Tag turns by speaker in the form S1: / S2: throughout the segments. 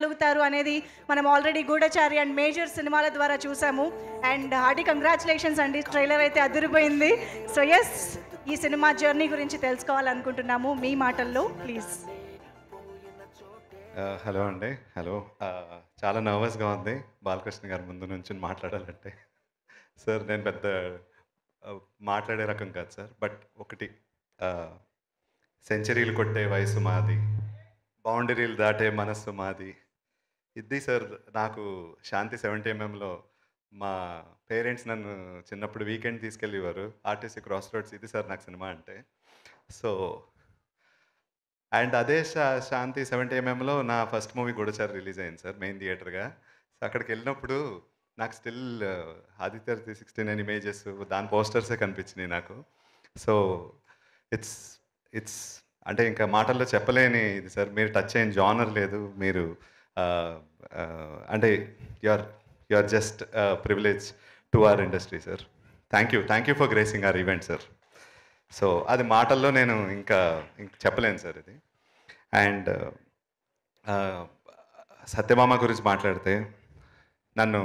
S1: గలుగుతారు అనేది మనం already Goodachari and major సినిమాల ద్వారా చూసాము. అండ్ హార్టీ కంగ్రాచులేషన్స్ అండి, ట్రైలర్ అయితే అదిరిపోయింది. సో ఎస్, ఈ సినిమా జర్నీ గురించి తెలుసుకోవాలనుకుంటున్నాము మీ మాటల్లో ప్లీజ్.
S2: హలో అండి. హలో. చాలా నర్వస్గా ఉంది బాలకృష్ణ గారి ముందు నుంచి మాట్లాడాలంటే. సార్ నేను పెద్ద మాట్లాడే రకం కాదు సార్, బట్ ఒకటి, సెంచరీలు కొట్టే వయసు మాది, బౌండరీలు దాటే మనస్సు మాది, ఇది సార్. నాకు శాంతి 70mm మా పేరెంట్స్ నన్ను చిన్నప్పుడు వీకెండ్ తీసుకెళ్ళేవారు, ఆర్టీసీ క్రాస్ రోడ్స్. ఇది సార్ నాకు సినిమా అంటే. సో అండ్ అదే శాంతి 70mm నా ఫస్ట్ మూవీ గూఢచారి రిలీజ్ అయింది సార్, మెయిన్ థియేటర్గా. సో అక్కడికి వెళ్ళినప్పుడు నాకు స్టిల్ ఆదిత్య 369 ఇమేజెస్, దాని పోస్టర్సే కనిపించినాయి నాకు. సో ఇట్స్ ఇట్స్ అంటే ఇంకా మాటల్లో చెప్పలేని ఇది సార్. మీరు టచ్ అయిన జానర్ లేదు. మీరు అంటే you are just privilege to our industry sir. Thank you for gracing our event sir. So అది మాటల్లో నేను ఇంకా చెప్పలేను సార్ ఇది. అండ్ సత్యభామ గురించి మాట్లాడితే, నన్ను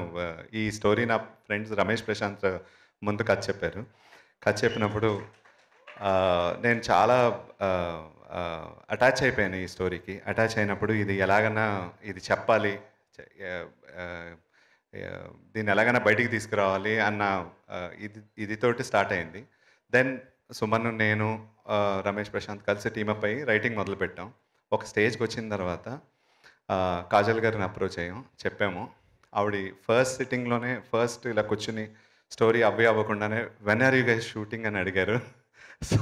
S2: ఈ స్టోరీ నా ఫ్రెండ్స్ రమేష్ ప్రశాంత్ ముందు కథ చెప్పారు. కథ చెప్పినప్పుడు నేను చాలా అటాచ్ అయిపోయాను ఈ స్టోరీకి. అటాచ్ అయినప్పుడు ఇది ఎలాగైనా ఇది చెప్పాలి, దీన్ని ఎలాగైనా బయటికి తీసుకురావాలి అన్న ఇదితోటి స్టార్ట్ అయింది. దెన్ సుమన్, నేను, రమేష్ ప్రశాంత్ కలిసి టీమప్ అయ్యి రైటింగ్ మొదలుపెట్టాం. ఒక స్టేజ్కి వచ్చిన తర్వాత కాజల్ గారిని అప్రోచ్ అయ్యాం, చెప్పాము. ఆవిడ ఫస్ట్ సిట్టింగ్లోనే ఫస్ట్ ఇలా కూర్చుని స్టోరీ అవ్వకుండానే when are you guys shooting అని అడిగారు. సో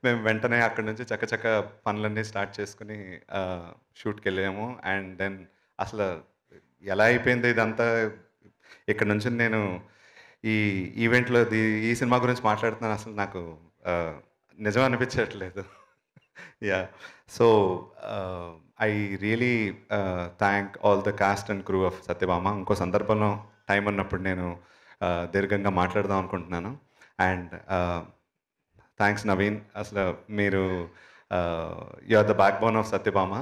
S2: మేము వెంటనే అక్కడి నుంచి చక్కచక్క పనులన్నీ స్టార్ట్ చేసుకుని షూట్కి వెళ్ళాము. అండ్ దెన్ అసలు ఎలా అయిపోయింది ఇదంతా. ఇక్కడ నుంచి నేను ఈ ఈవెంట్లో ఈ సినిమా గురించి మాట్లాడుతున్నాను, అసలు నాకు నిజం అనిపించట్లేదు. Yeah. So I really thank all the cast and crew of Satyabhama. ఇంకో సందర్భంలో టైం ఉన్నప్పుడు నేను దీర్ఘంగా మాట్లాడదాం అనుకుంటున్నాను. And thanks Naveen. అసలు మీరు you are the backbone of Satyabhama.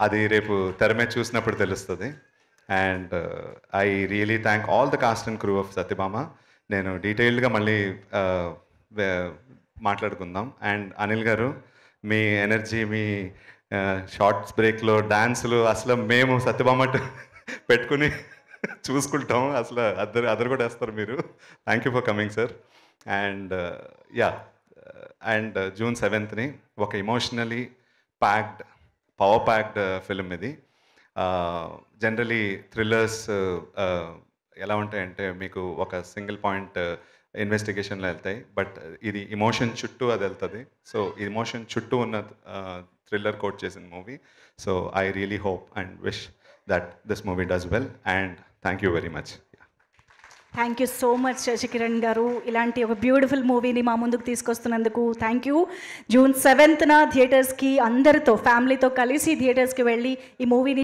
S2: అది రేపు తెర మీద చూసినప్పుడు తెలుస్తుంది. And I really thank all the cast and crew of Satyabhama. నేను డీటెయిల్డ్గా మళ్ళీ మాట్లాడుకుందాం. అండ్ అనిల్ గారు, మీ ఎనర్జీ, మీ షార్ట్స్ బ్రేక్లో డాన్సులు, అసలు మేము సత్యభామ పెట్టుకుని చూసుకుంటాం. అసలు అదరు కూడా వేస్తారు మీరు. Thank you for coming sir. And yeah, and June 7th ఒక emotionally packed, power packed film ఇది. జనరలీ థ్రిల్లర్స్ ఎలా ఉంటాయంటే మీకు ఒక సింగిల్ పాయింట్ ఇన్వెస్టిగేషన్లో వెళ్తాయి, బట్ ఇది ఇమోషన్ చుట్టూ అది వెళ్తుంది. సో ఇమోషన్ చుట్టూ ఉన్న థ్రిల్లర్ కోట్ చేసిన movie. So I really hope and wish that this movie does well. And thank you very much.
S1: Thank you so much Sasikiran గారు, ఇలాంటి ఒక బ్యూటిఫుల్ మూవీని మా ముందుకు తీసుకొస్తున్నందుకు థ్యాంక్ యూ. June 7th థియేటర్స్కి అందరితో, ఫ్యామిలీతో కలిసి థియేటర్స్కి వెళ్ళి ఈ మూవీని